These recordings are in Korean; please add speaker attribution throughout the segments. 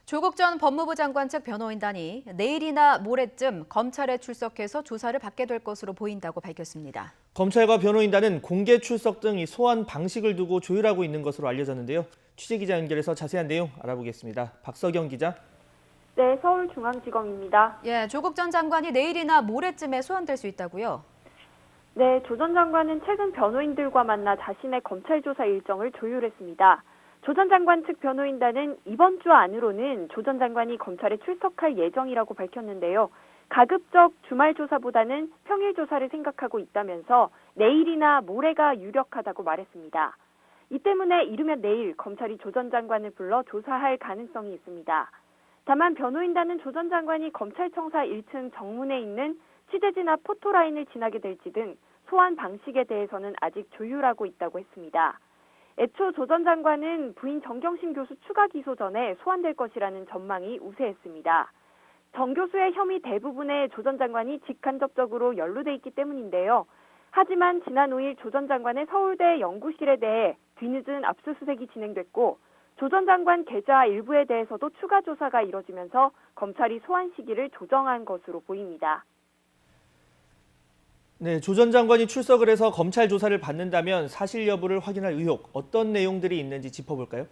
Speaker 1: 조국 전 법무부 장관 측 변호인단이 내일이나 모레쯤 검찰에 출석해서 조사를 받게 될 것으로 보인다고 밝혔습니다.
Speaker 2: 검찰과 변호인단은 공개 출석 등 이 소환 방식을 두고 조율하고 있는 것으로 알려졌는데요. 취재기자 연결해서 자세한 내용 알아보겠습니다. 박서경 기자.
Speaker 3: 네, 서울중앙지검입니다.
Speaker 1: 조국 전 장관이 내일이나 모레쯤에 소환될 수 있다고요?
Speaker 3: 네, 조 전 장관은 최근 변호인들과 만나 자신의 검찰 조사 일정을 조율했습니다. 조 전 장관 측 변호인단은 이번 주 안으로는 조 전 장관이 검찰에 출석할 예정이라고 밝혔는데요. 가급적 주말 조사보다는 평일 조사를 생각하고 있다면서 내일이나 모레가 유력하다고 말했습니다. 이 때문에 이르면 내일 검찰이 조 전 장관을 불러 조사할 가능성이 있습니다. 다만 변호인단은 조 전 장관이 검찰청사 1층 정문에 있는 취재진 앞 포토라인을 지나게 될지 등 소환 방식에 대해서는 아직 조율하고 있다고 했습니다. 애초 조 전 장관은 부인 정경심 교수 추가 기소 전에 소환될 것이라는 전망이 우세했습니다. 정 교수의 혐의 대부분에 조 전 장관이 직간접적으로 연루돼 있기 때문인데요. 하지만 지난 5일 조 전 장관의 서울대 연구실에 대해 뒤늦은 압수수색이 진행됐고 조 전 장관 계좌 일부에 대해서도 추가 조사가 이뤄지면서 검찰이 소환 시기를 조정한 것으로 보입니다.
Speaker 2: 네, 조 전 장관이 출석을 해서 검찰 조사를 받는다면 사실 여부를 확인할 의혹, 어떤 내용들이 있는지 짚어볼까요?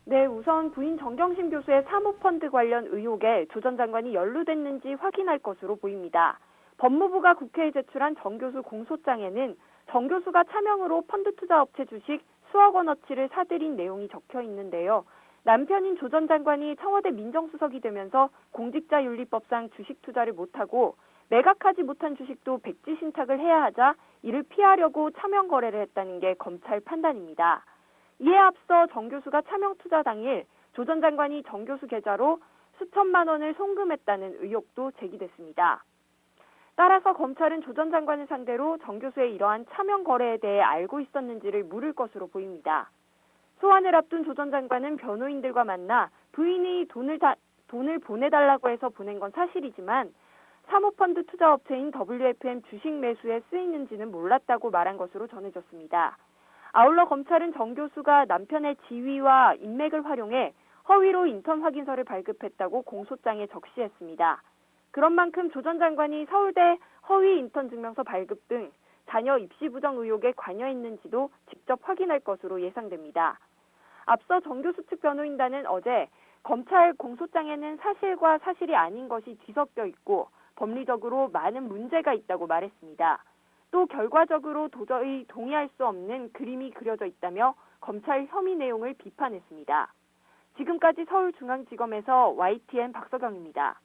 Speaker 3: 네, 우선 부인 정경심 교수의 사모펀드 관련 의혹에 조 전 장관이 연루됐는지 확인할 것으로 보입니다. 법무부가 국회에 제출한 정 교수 공소장에는 정 교수가 차명으로 펀드 투자업체 주식 수억 원어치를 사들인 내용이 적혀 있는데요. 남편인 조 전 장관이 청와대 민정수석이 되면서 공직자윤리법상 주식 투자를 못하고 매각하지 못한 주식도 백지 신탁을 해야 하자 이를 피하려고 차명 거래를 했다는 게 검찰 판단입니다. 이에 앞서 정 교수가 차명 투자 당일 조 전 장관이 정 교수 계좌로 수천만 원을 송금했다는 의혹도 제기됐습니다. 따라서 검찰은 조 전 장관을 상대로 정 교수의 이러한 차명 거래에 대해 알고 있었는지를 물을 것으로 보입니다. 소환을 앞둔 조 전 장관은 변호인들과 만나 부인이 돈을 보내달라고 해서 보낸 건 사실이지만 사모펀드 투자업체인 WFM 주식 매수에 쓰이는지는 몰랐다고 말한 것으로 전해졌습니다. 아울러 검찰은 정 교수가 남편의 지위와 인맥을 활용해 허위로 인턴 확인서를 발급했다고 공소장에 적시했습니다. 그런 만큼 조 전 장관이 서울대 허위 인턴 증명서 발급 등 자녀 입시 부정 의혹에 관여했는지도 직접 확인할 것으로 예상됩니다. 앞서 정 교수 측 변호인단은 어제 검찰 공소장에는 사실과 사실이 아닌 것이 뒤섞여 있고 법리적으로 많은 문제가 있다고 말했습니다. 또 결과적으로 도저히 동의할 수 없는 그림이 그려져 있다며 검찰 혐의 내용을 비판했습니다. 지금까지 서울중앙지검에서 YTN 박서경입니다.